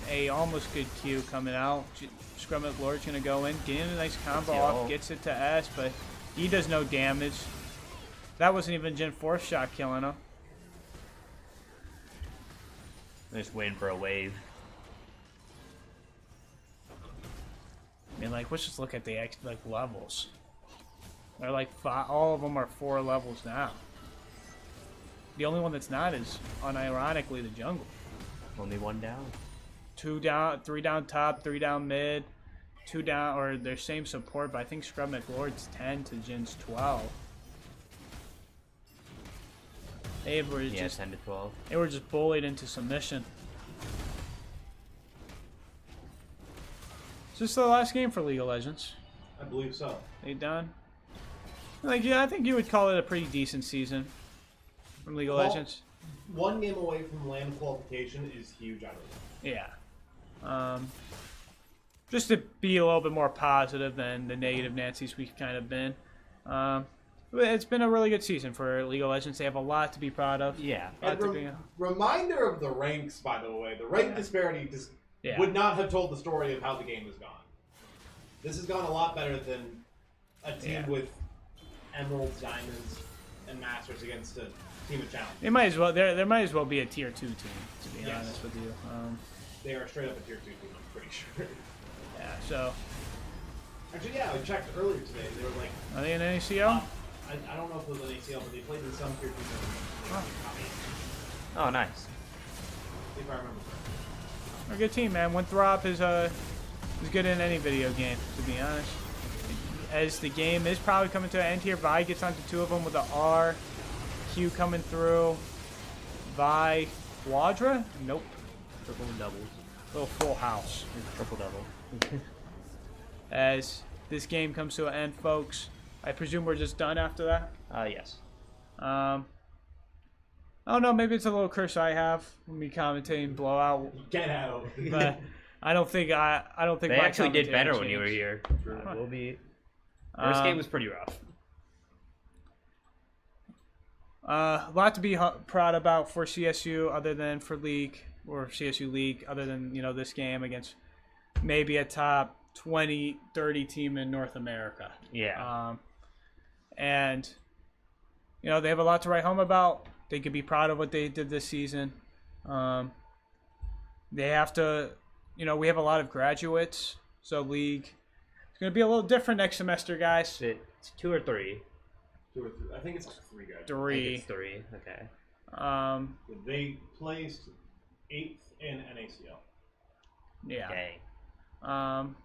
A almost good Q coming out. Scrum Lord's going to go in, getting a nice combo off, gets it to S, but he does no damage. That wasn't even Jin 4th shot killing him. Just waiting for a wave. I mean, like, let's just look at the levels. They're like all of them are 4 levels now. The only one that's not is, unironically, the jungle. Only 1 down. 2 down, 3 down top, 3 down mid, 2 down, or their same support, but I think Scrub McLord's 10 to Jin's 12. They were just 10 to 12. They were just bullied into submission. Is this the last game for League of Legends? I believe so. They done? Like, yeah, I think you would call it a pretty decent season from League of Legends. one game away from land qualification is huge out of it. Yeah. Just to be a little bit more positive than the negative Nancy's we've kind of been. It's been a really good season for League of Legends. They have a lot to be proud of. Yeah. And reminder of the ranks, by the way. The rank disparity just would not have told the story of how the game has gone. This has gone a lot better than a team with Emeralds, Diamonds, and Masters against a team of Challenge. It might as well. There might as well be a tier 2 team, to be honest with you. They are straight up a tier 2 team, I'm pretty sure. Yeah, so... Actually, yeah, I checked earlier today. They were like... Are they in ACL? I don't know if it was an ACL, but they played in some tier 2 teams. Oh, nice. If I remember correctly. They're a good team, man. Winthrop is good in any video game, to be honest. As the game is probably coming to an end here, Vi gets onto 2 of them with an R. Q coming through. Vi Quadra? Nope. Triple doubles. Little full house. Triple double. As this game comes to an end, folks, I presume we're just done after that? Yes. I don't know, maybe it's a little curse I have when we commentating blowout. Get out. But I don't think They my actually did better commentating when you were changed. here. We'll be. First game was pretty rough. A lot to be proud about for CSU, other than for League or CSU League, other than this game against maybe a top 20, 30 team in North America. Yeah. And they have a lot to write home about. They could be proud of what they did this season. They have to, we have a lot of graduates, so League. It's going to be a little different next semester, guys. It's 2 or 3. 2 or 3. I think it's 3 guys. 3. It's 3. Okay. They placed 8th in NACL. Yeah. Dang.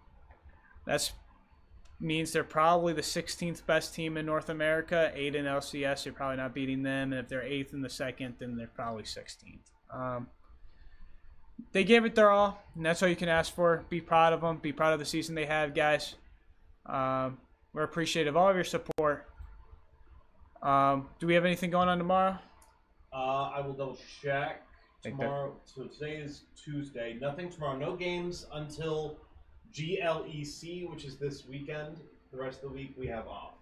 That's means they're probably the 16th best team in North America. 8 in LCS, you're probably not beating them. And if they're 8th in the second, then they're probably 16th. They gave it their all, and that's all you can ask for. Be proud of them. Be proud of the season they had, guys. We're appreciative of all of your support. Do we have anything going on tomorrow? I will double check tomorrow. So today is Tuesday. Nothing tomorrow. No games until GLEC, which is this weekend. The rest of the week we have off.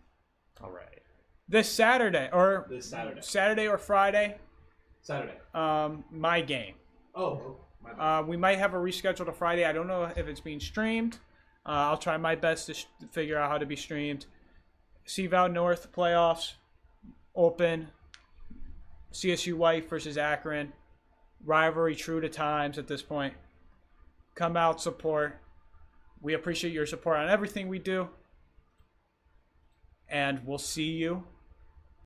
All right. This Saturday or Saturday or Friday. Saturday. My game. Oh. My bad. We might have a reschedule to Friday. I don't know if it's being streamed. I'll try my best to figure out how to be streamed. CVAL North playoffs, open. CSU White versus Akron. Rivalry true to times at this point. Come out, support. We appreciate your support on everything we do. And we'll see you